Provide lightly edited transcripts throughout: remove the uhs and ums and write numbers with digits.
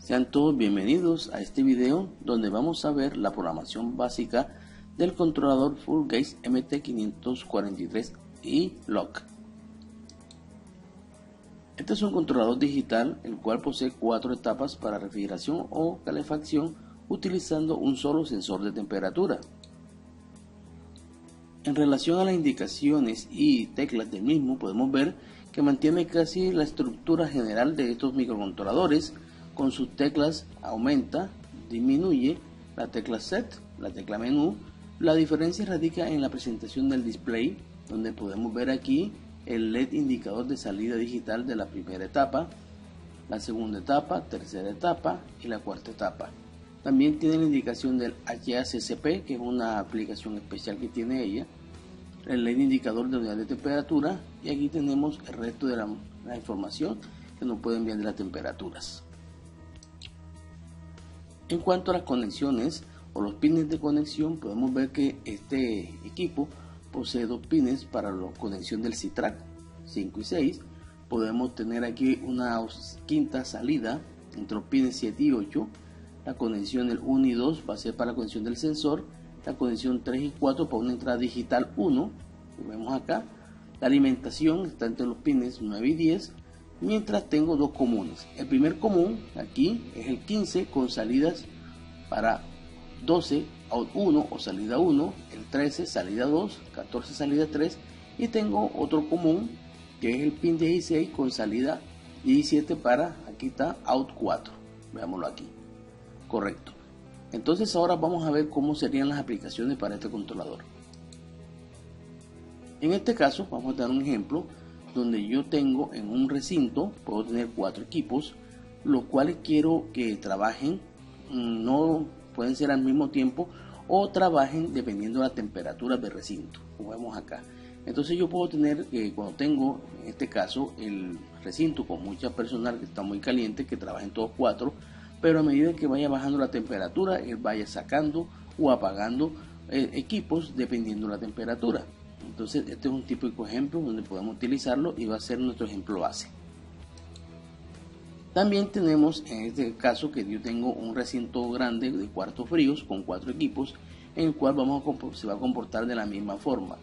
Sean todos bienvenidos a este video donde vamos a ver la programación básica del controlador Full Gauge MT543 y Lock. Este es un controlador digital el cual posee 4 etapas para refrigeración o calefacción utilizando un solo sensor de temperatura. En relación a las indicaciones y teclas del mismo, podemos ver que mantiene casi la estructura general de estos microcontroladores. Con sus teclas aumenta, disminuye, la tecla Set, la tecla Menú. La diferencia radica en la presentación del display, donde podemos ver aquí el LED indicador de salida digital de la primera etapa, la segunda etapa, tercera etapa y la cuarta etapa. También tiene la indicación del HACCP, que es una aplicación especial que tiene ella, el LED indicador de unidad de temperatura, y aquí tenemos el resto de la información que nos puede enviar de las temperaturas. En cuanto a las conexiones o los pines de conexión, podemos ver que este equipo posee 2 pines para la conexión del CITRAC 5 y 6. Podemos tener aquí una quinta salida entre los pines 7 y 8. La conexión del 1 y 2 va a ser para la conexión del sensor. La conexión 3 y 4 para una entrada digital 1. Lo vemos acá. La alimentación está entre los pines 9 y 10. Mientras tengo 2 comunes. El primer común aquí es el 15 con salidas para 12 out 1 o salida 1, el 13 salida 2, 14 salida 3, y tengo otro común que es el pin 16 con salida 17 para, aquí está, out 4. Veámoslo aquí. Correcto. Entonces ahora vamos a ver cómo serían las aplicaciones para este controlador. En este caso vamos a dar un ejemplo donde yo tengo en un recinto, puedo tener 4 equipos, los cuales quiero que trabajen, no pueden ser al mismo tiempo o trabajen dependiendo de la temperatura del recinto, como vemos acá. Entonces yo puedo tener, cuando tengo en este caso el recinto con mucha personal que está muy caliente, que trabajen todos 4, pero a medida que vaya bajando la temperatura, él vaya sacando o apagando equipos dependiendo de la temperatura. Entonces este es un típico ejemplo donde podemos utilizarlo y va a ser nuestro ejemplo base. También tenemos en este caso que yo tengo un recinto grande de cuartos fríos con 4 equipos, en el cual se va a comportar de la misma forma.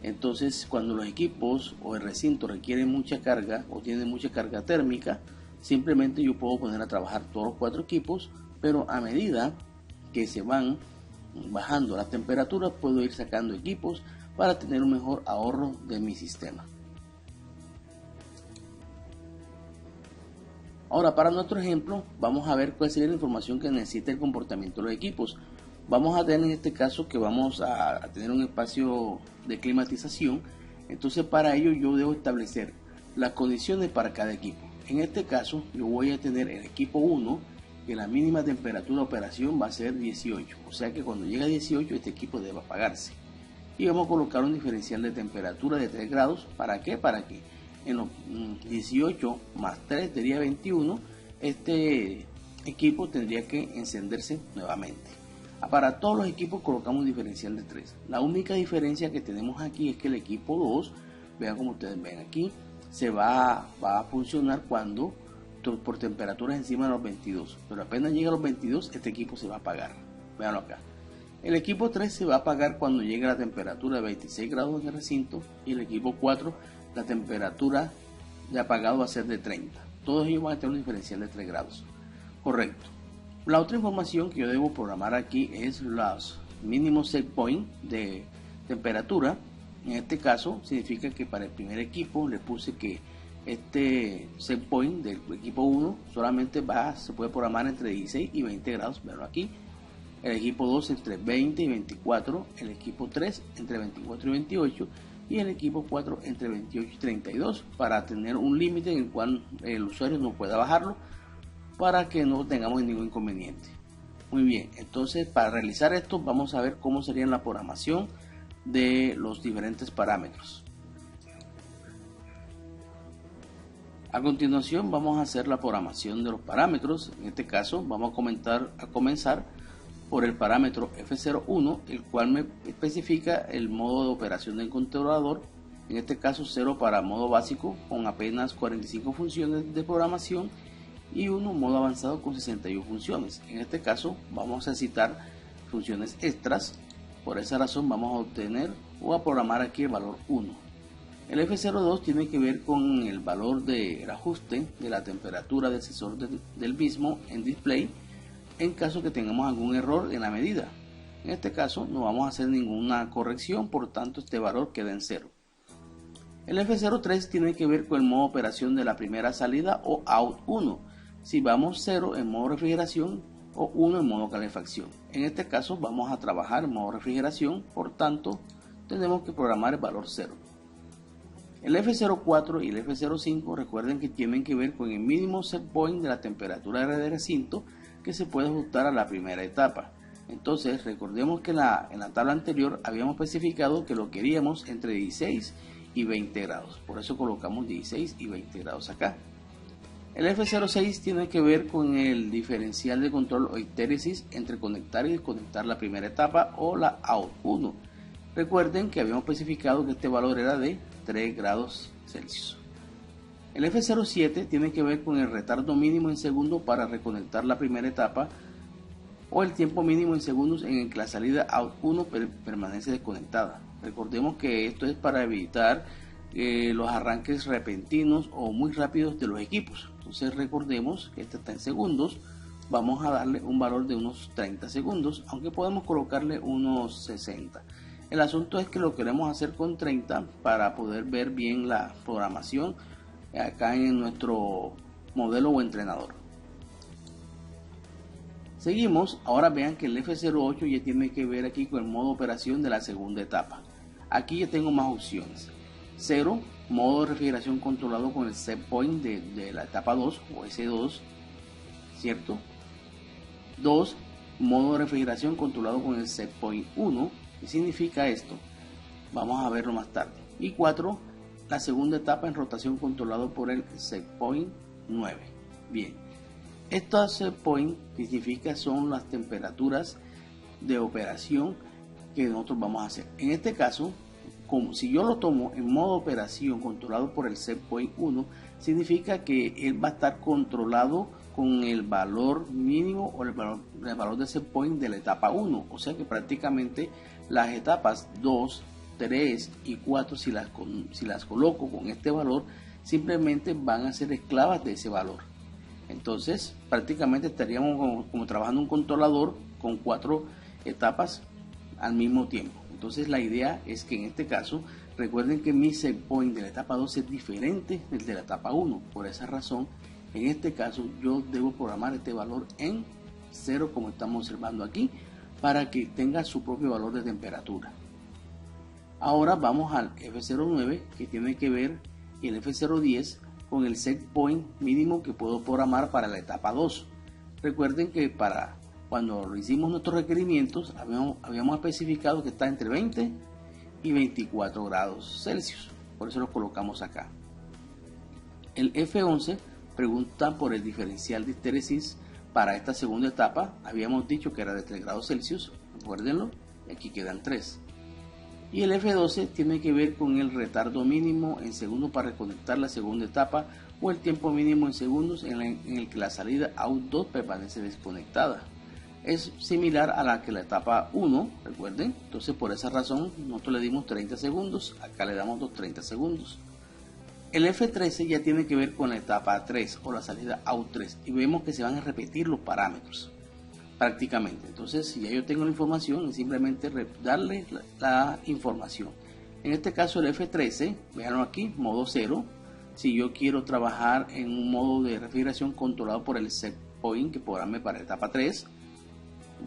Entonces cuando los equipos o el recinto requieren mucha carga o tienen mucha carga térmica, simplemente yo puedo poner a trabajar todos los 4 equipos, pero a medida que se van bajando las temperaturas puedo ir sacando equipos para tener un mejor ahorro de mi sistema. Ahora, para nuestro ejemplo, vamos a ver cuál sería la información que necesita el comportamiento de los equipos. Vamos a tener en este caso que vamos a tener un espacio de climatización. Entonces, para ello yo debo establecer las condiciones para cada equipo. En este caso, yo voy a tener el equipo 1, que la mínima temperatura de operación va a ser 18. O sea que cuando llega a 18, este equipo debe apagarse. Y vamos a colocar un diferencial de temperatura de 3 grados. ¿Para qué? Para que en los 18 más 3 sería 21, este equipo tendría que encenderse nuevamente. Para todos los equipos colocamos un diferencial de 3. La única diferencia que tenemos aquí es que el equipo 2, vean como ustedes ven aquí, va a funcionar cuando por temperaturas encima de los 22, pero apenas llega a los 22 este equipo se va a apagar. Veanlo acá. El equipo 3 se va a apagar cuando llegue a la temperatura de 26 grados en el recinto, y el equipo 4 la temperatura de apagado va a ser de 30. Todos ellos van a tener un diferencial de 3 grados. Correcto. La otra información que yo debo programar aquí es los mínimos set point de temperatura. En este caso significa que para el primer equipo le puse que este set point del equipo 1 solamente se puede programar entre 16 y 20 grados. Veanlo aquí. El equipo 2 entre 20 y 24, el equipo 3 entre 24 y 28 y el equipo 4 entre 28 y 32, para tener un límite en el cual el usuario no pueda bajarlo, para que no tengamos ningún inconveniente. Muy bien, entonces para realizar esto vamos a ver cómo sería la programación de los diferentes parámetros. A continuación vamos a hacer la programación de los parámetros. En este caso vamos a comenzar por el parámetro F01, el cual me especifica el modo de operación del controlador. En este caso 0 para modo básico con apenas 45 funciones de programación y uno modo avanzado con 61 funciones. En este caso vamos a citar funciones extras, por esa razón vamos a obtener o a programar aquí el valor 1. El F02 tiene que ver con el valor del ajuste de la temperatura del sensor del mismo en display en caso que tengamos algún error en la medida. En este caso no vamos a hacer ninguna corrección, por tanto este valor queda en 0. El F03 tiene que ver con el modo de operación de la primera salida o out 1, si vamos 0 en modo refrigeración o 1 en modo calefacción. En este caso vamos a trabajar en modo refrigeración, por tanto tenemos que programar el valor 0. El F04 y el F05 recuerden que tienen que ver con el mínimo set point de la temperatura del recinto que se puede ajustar a la primera etapa. Entonces recordemos que en la tabla anterior habíamos especificado que lo queríamos entre 16 y 20 grados, por eso colocamos 16 y 20 grados acá. El F06 tiene que ver con el diferencial de control o histéresis entre conectar y desconectar la primera etapa o la out 1. Recuerden que habíamos especificado que este valor era de 3 grados Celsius. El F07 tiene que ver con el retardo mínimo en segundos para reconectar la primera etapa o el tiempo mínimo en segundos en el que la salida out 1 permanece desconectada. Recordemos que esto es para evitar los arranques repentinos o muy rápidos de los equipos. Entonces recordemos que este está en segundos, vamos a darle un valor de unos 30 segundos, aunque podemos colocarle unos 60. El asunto es que lo queremos hacer con 30 para poder ver bien la programación acá en nuestro modelo o entrenador. Seguimos, ahora vean que el F08 ya tiene que ver aquí con el modo de operación de la segunda etapa. Aquí ya tengo más opciones. 0, modo de refrigeración controlado con el set point de la etapa 2 o S2, ¿cierto? 2, modo de refrigeración controlado con el set point 1. ¿Qué significa esto? Vamos a verlo más tarde. Y 4, la segunda etapa en rotación controlado por el set point 9. Bien, estos set point significa son las temperaturas de operación que nosotros vamos a hacer. En este caso, como si yo lo tomo en modo operación controlado por el set point 1, significa que él va a estar controlado con el valor mínimo o el valor de set point de la etapa 1. O sea que prácticamente las etapas 2, 3 y 4, si las coloco con este valor, simplemente van a ser esclavas de ese valor. Entonces prácticamente estaríamos como trabajando un controlador con 4 etapas al mismo tiempo. Entonces la idea es que en este caso recuerden que mi set point de la etapa 2 es diferente del de la etapa 1. Por esa razón, en este caso yo debo programar este valor en 0 como estamos observando aquí, para que tenga su propio valor de temperatura. Ahora vamos al F09, que tiene que ver el F010 con el set point mínimo que puedo programar para la etapa 2. Recuerden que para cuando hicimos nuestros requerimientos habíamos especificado que está entre 20 y 24 grados Celsius, por eso lo colocamos acá. El F11 pregunta por el diferencial de histéresis para esta segunda etapa. Habíamos dicho que era de 3 grados Celsius, recuérdenlo, y aquí quedan 3. Y el F12 tiene que ver con el retardo mínimo en segundos para reconectar la segunda etapa o el tiempo mínimo en segundos en el que la salida out 2 permanece desconectada. Es similar a la que la etapa 1, recuerden. Entonces por esa razón nosotros le dimos 30 segundos, acá le damos 30 segundos. El F13 ya tiene que ver con la etapa 3 o la salida out 3 y vemos que se van a repetir los parámetros prácticamente. Entonces si ya yo tengo la información es simplemente darle la información. En este caso el F13, véanlo aquí, modo 0. Si yo quiero trabajar en un modo de refrigeración controlado por el set point que programe para la etapa 3.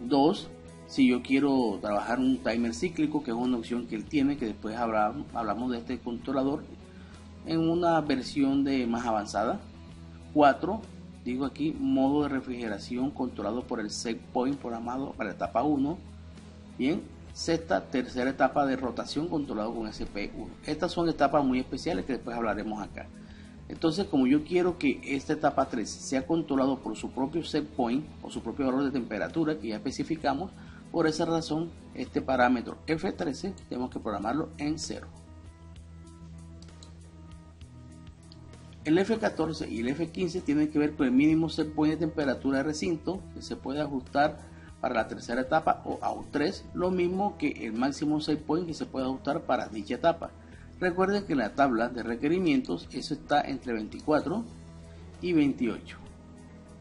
2, si yo quiero trabajar un timer cíclico, que es una opción que él tiene, que después hablamos de este controlador en una versión más avanzada. 4, digo aquí, modo de refrigeración controlado por el set point programado para la etapa 1. Bien, tercera etapa de rotación controlado con SP1. Estas son etapas muy especiales que después hablaremos acá. Entonces, como yo quiero que esta etapa 3 sea controlado por su propio set point o su propio valor de temperatura que ya especificamos, por esa razón este parámetro F13 tenemos que programarlo en 0. El F14 y el F15 tienen que ver con el mínimo set point de temperatura de recinto que se puede ajustar para la tercera etapa o AU3, lo mismo que el máximo set point que se puede ajustar para dicha etapa. Recuerden que en la tabla de requerimientos eso está entre 24 y 28.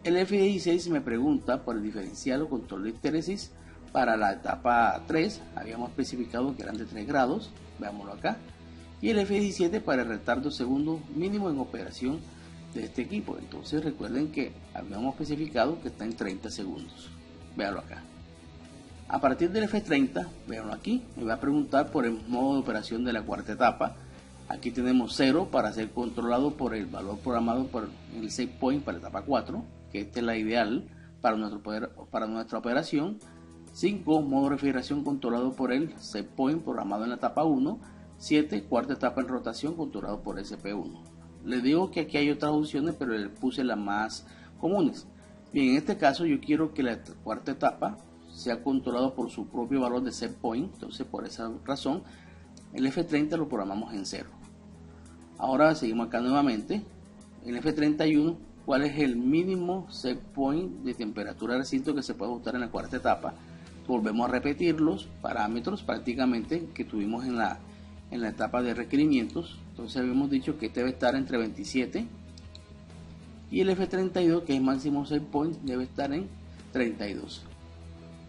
El F16 me pregunta por el diferencial o control de histéresis para la etapa 3, habíamos especificado que eran de 3 grados, veámoslo acá. Y el F17 para el retardo segundo mínimo en operación de este equipo. Entonces recuerden que habíamos especificado que está en 30 segundos. Véanlo acá. A partir del F30, véanlo aquí, me va a preguntar por el modo de operación de la cuarta etapa. Aquí tenemos 0 para ser controlado por el valor programado por el set point para la etapa 4, que esta es la ideal para nuestra operación. 5, modo de refrigeración controlado por el set point programado en la etapa 1. 7, cuarta etapa en rotación controlado por SP1. Les digo que aquí hay otras opciones, pero les puse las más comunes. Bien, en este caso yo quiero que la cuarta etapa sea controlado por su propio valor de set point, entonces por esa razón el F30 lo programamos en 0. Ahora seguimos acá nuevamente. En F31, ¿cuál es el mínimo set point de temperatura de recinto que se puede ajustar en la cuarta etapa? Volvemos a repetir los parámetros prácticamente que tuvimos en la etapa de requerimientos. Entonces habíamos dicho que este debe estar entre 27 y el F32, que es máximo set point, debe estar en 32.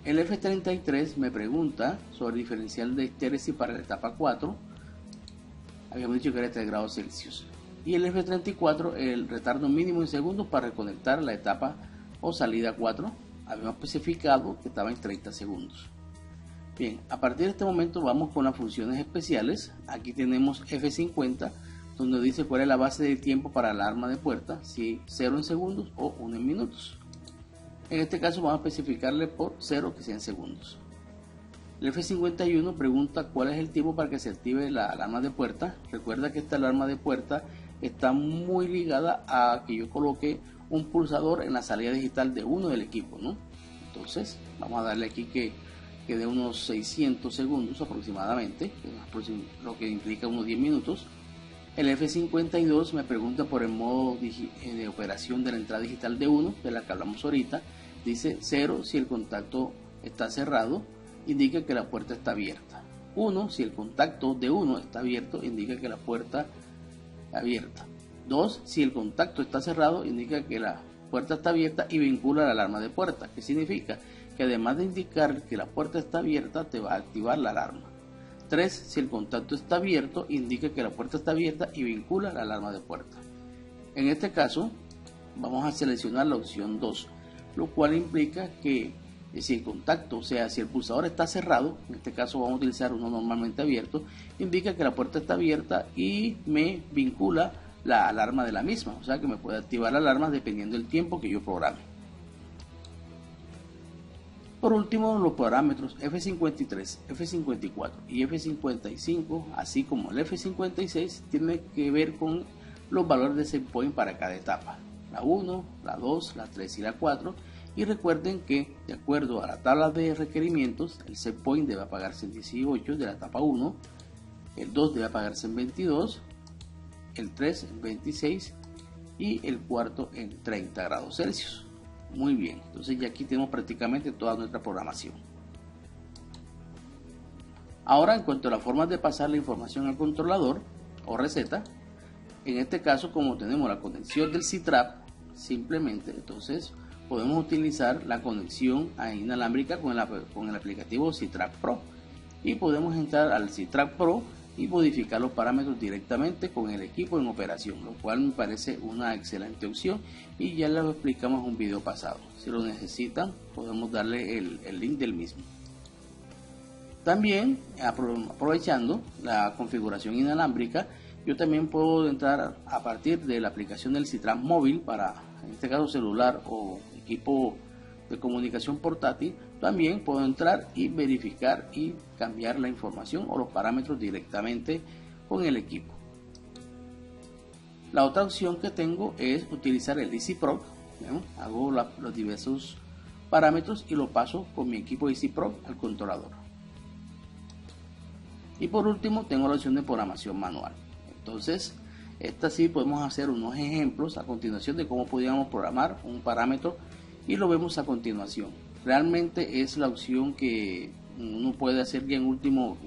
El F33 me pregunta sobre el diferencial de histéresis para la etapa 4, habíamos dicho que era 3 grados Celsius. Y el F34, el retardo mínimo en segundos para reconectar la etapa o salida 4, habíamos especificado que estaba en 30 segundos. Bien, a partir de este momento vamos con las funciones especiales. Aquí tenemos F50, donde dice cuál es la base de tiempo para la alarma de puerta, si 0 en segundos o 1 en minutos. En este caso vamos a especificarle por 0 que sea en segundos. El F51 pregunta cuál es el tiempo para que se active la alarma de puerta. Recuerda que esta alarma de puerta está muy ligada a que yo coloque un pulsador en la salida digital de uno del equipo, ¿no? Entonces vamos a darle aquí que de unos 600 segundos aproximadamente, lo que implica unos 10 minutos. El F52 me pregunta por el modo de operación de la entrada digital de 1, de la que hablamos ahorita. Dice 0 si el contacto está cerrado, indica que la puerta está abierta. 1 si el contacto de 1 está abierto, indica que la puerta está abierta. 2 si el contacto está cerrado, indica que la puerta está abierta y vincula la alarma de puerta. ¿Qué significa? Que además de indicar que la puerta está abierta, te va a activar la alarma. 3 si el contacto está abierto, indica que la puerta está abierta y vincula la alarma de puerta. En este caso vamos a seleccionar la opción 2, lo cual implica que si el contacto, o sea, si el pulsador está cerrado, en este caso vamos a utilizar uno normalmente abierto, indica que la puerta está abierta y me vincula la alarma de la misma, o sea que me puede activar la alarma dependiendo del tiempo que yo programe. Por último, los parámetros F53, F54 y F55, así como el F56, tienen que ver con los valores de set point para cada etapa, la 1, la 2, la 3 y la 4. Y recuerden que, de acuerdo a la tabla de requerimientos, el set point debe apagarse en 18 de la etapa 1, el 2 debe apagarse en 22, el 3 en 26 y el cuarto en 30 grados Celsius. Muy bien, entonces ya aquí tenemos prácticamente toda nuestra programación. Ahora, en cuanto a las formas de pasar la información al controlador o receta, en este caso, como tenemos la conexión del C-Trap, simplemente entonces podemos utilizar la conexión inalámbrica con el aplicativo C-Trap Pro y podemos entrar al C-Trap Pro y modificar los parámetros directamente con el equipo en operación, lo cual me parece una excelente opción y ya lo explicamos en un video pasado. Si lo necesitan, podemos darle el link del mismo. También, aprovechando la configuración inalámbrica, yo también puedo entrar a partir de la aplicación del C-Trap móvil para, en este caso, celular o equipo de comunicación portátil. También puedo entrar y verificar y cambiar la información o los parámetros directamente con el equipo. La otra opción que tengo es utilizar el EasyProc. Hago los diversos parámetros y lo paso con mi equipo EasyProc al controlador. Y por último tengo la opción de programación manual. Entonces Esta sí podemos hacer unos ejemplos a continuación de cómo podríamos programar un parámetro y lo vemos a continuación. Realmente es la opción que uno puede hacer ya en último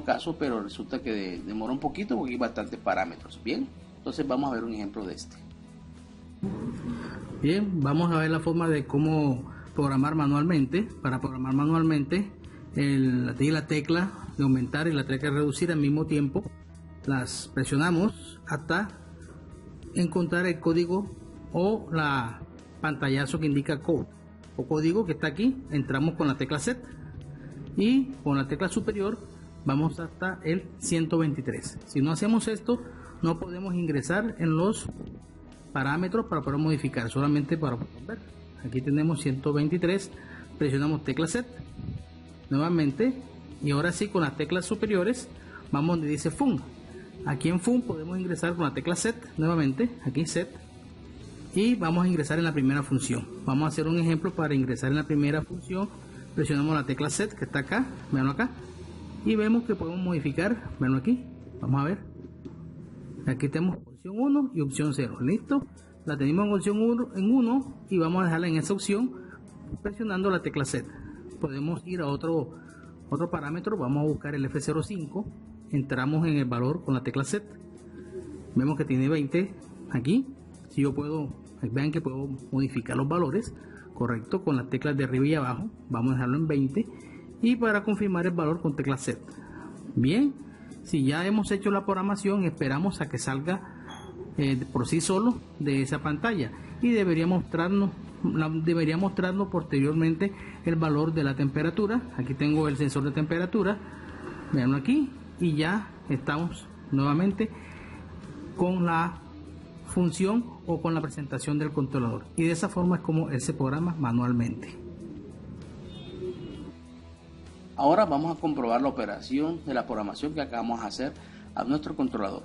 caso, pero resulta que demora un poquito porque hay bastantes parámetros. Bien, entonces vamos a ver un ejemplo de este. Bien, vamos a ver la forma de cómo programar manualmente. Para programar manualmente, la tecla de aumentar y la tecla de reducir al mismo tiempo, las presionamos hasta encontrar el código o la pantallazo que indica code o código que está aquí. Entramos con la tecla set y con la tecla superior vamos hasta el 123. Si no hacemos esto, no podemos ingresar en los parámetros para poder modificar, solamente para poder ver. Aquí tenemos 123, presionamos tecla set nuevamente y ahora sí con las teclas superiores vamos donde dice fun. Aquí en fun podemos ingresar con la tecla set nuevamente, aquí set, y vamos a ingresar en la primera función. Vamos a hacer un ejemplo para ingresar en la primera función. Presionamos la tecla set que está acá, veanlo acá, y vemos que podemos modificar, veanlo aquí, vamos a ver. Aquí tenemos opción 1 y opción 0, listo. La tenemos en opción 1 y vamos a dejarla en esa opción presionando la tecla set. Podemos ir a otro parámetro, vamos a buscar el F05, entramos en el valor con la tecla set, vemos que tiene 20 aquí. Si yo puedo, vean que puedo modificar los valores, correcto, con las teclas de arriba y abajo. Vamos a dejarlo en 20 y para confirmar el valor con tecla set. Bien, si ya hemos hecho la programación, esperamos a que salga por sí solo de esa pantalla y debería mostrarnos posteriormente el valor de la temperatura. Aquí tengo el sensor de temperatura, veanlo aquí, y ya estamos nuevamente con la función o con la presentación del controlador, y de esa forma es como él se programa manualmente. Ahora vamos a comprobar la operación de la programación que acabamos de hacer a nuestro controlador.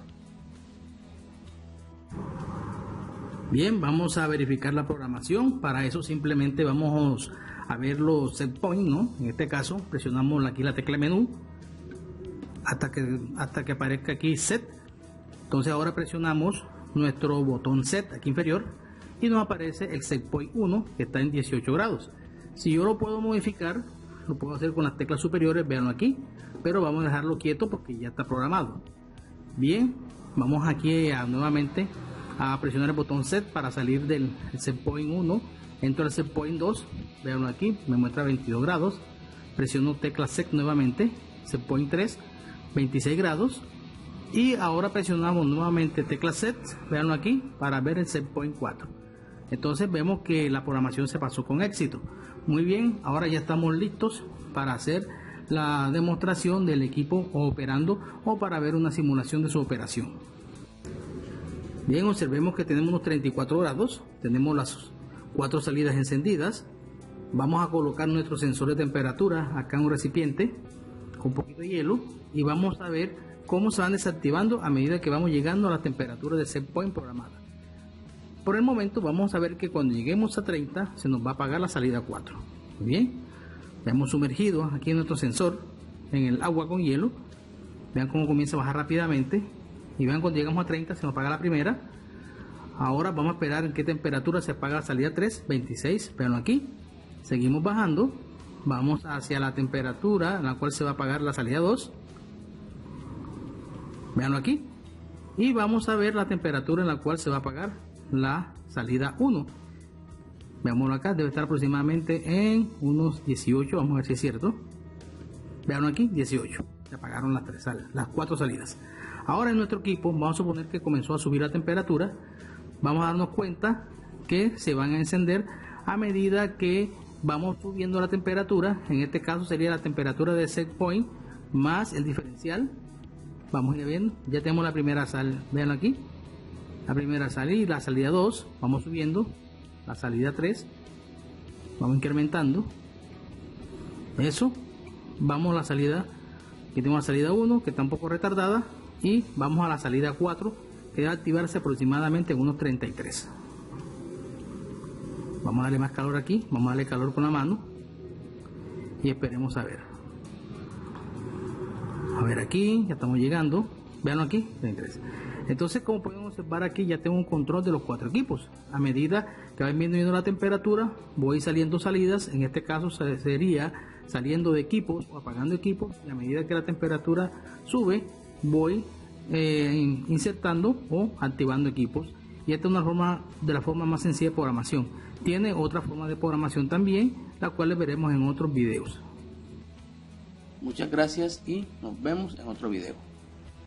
Bien, vamos a verificar la programación. Para eso simplemente vamos a ver los set points, ¿no? En este caso presionamos aquí la tecla menú hasta que aparezca aquí set. Entonces ahora presionamos nuestro botón set aquí inferior y nos aparece el set point 1 que está en 18 grados. Si yo lo puedo modificar, lo puedo hacer con las teclas superiores, véanlo aquí, pero vamos a dejarlo quieto porque ya está programado. Bien, vamos aquí nuevamente a presionar el botón set para salir del set point 1, entro al set point 2, véanlo aquí, me muestra 22 grados, presiono tecla set nuevamente, set point 3, 26 grados, y ahora presionamos nuevamente tecla set, véanlo aquí, para ver el set point 4. Entonces vemos que la programación se pasó con éxito. Muy bien, ahora ya estamos listos para hacer la demostración del equipo operando o para ver una simulación de su operación. Bien, observemos que tenemos unos 34 grados, tenemos las 4 salidas encendidas. Vamos a colocar nuestro sensor de temperatura acá en un recipiente con un poquito de hielo y vamos a ver cómo se van desactivando a medida que vamos llegando a la temperatura de set point programada. Por el momento vamos a ver que cuando lleguemos a 30 se nos va a apagar la salida 4. Muy bien, hemos sumergido aquí en nuestro sensor en el agua con hielo. Vean cómo comienza a bajar rápidamente y vean cuando llegamos a 30 se nos apaga la primera. Ahora vamos a esperar en qué temperatura se apaga la salida 3, 26, veanlo aquí. Seguimos bajando, vamos hacia la temperatura en la cual se va a apagar la salida 2, veanlo aquí, y vamos a ver la temperatura en la cual se va a apagar la salida 1. Veámoslo acá, debe estar aproximadamente en unos 18, vamos a ver si es cierto. Veanlo aquí, 18, se apagaron las 4 salidas. Ahora en nuestro equipo vamos a suponer que comenzó a subir la temperatura. Vamos a darnos cuenta que se van a encender a medida que vamos subiendo la temperatura. En este caso sería la temperatura de set point más el diferencial. Vamos a ir viendo, ya tenemos la primera sal, vean aquí, la primera salida, la salida 2, vamos subiendo, la salida 3, vamos incrementando, eso, vamos a la salida, aquí tenemos la salida 1 que está un poco retardada y vamos a la salida 4 que debe activarse aproximadamente en unos 33. Vamos a darle más calor aquí, vamos a darle calor con la mano y esperemos a ver. A ver aquí, ya estamos llegando, veanlo aquí, 33. Entonces, como pueden observar aquí, ya tengo un control de los 4 equipos. A medida que va disminuyendo la temperatura, voy saliendo salidas. En este caso sería saliendo de equipos o apagando equipos, y a medida que la temperatura sube, voy insertando o activando equipos. Y esta es una forma, de la forma más sencilla de programación. Tiene otra forma de programación también, la cual veremos en otros videos. Muchas gracias y nos vemos en otro video.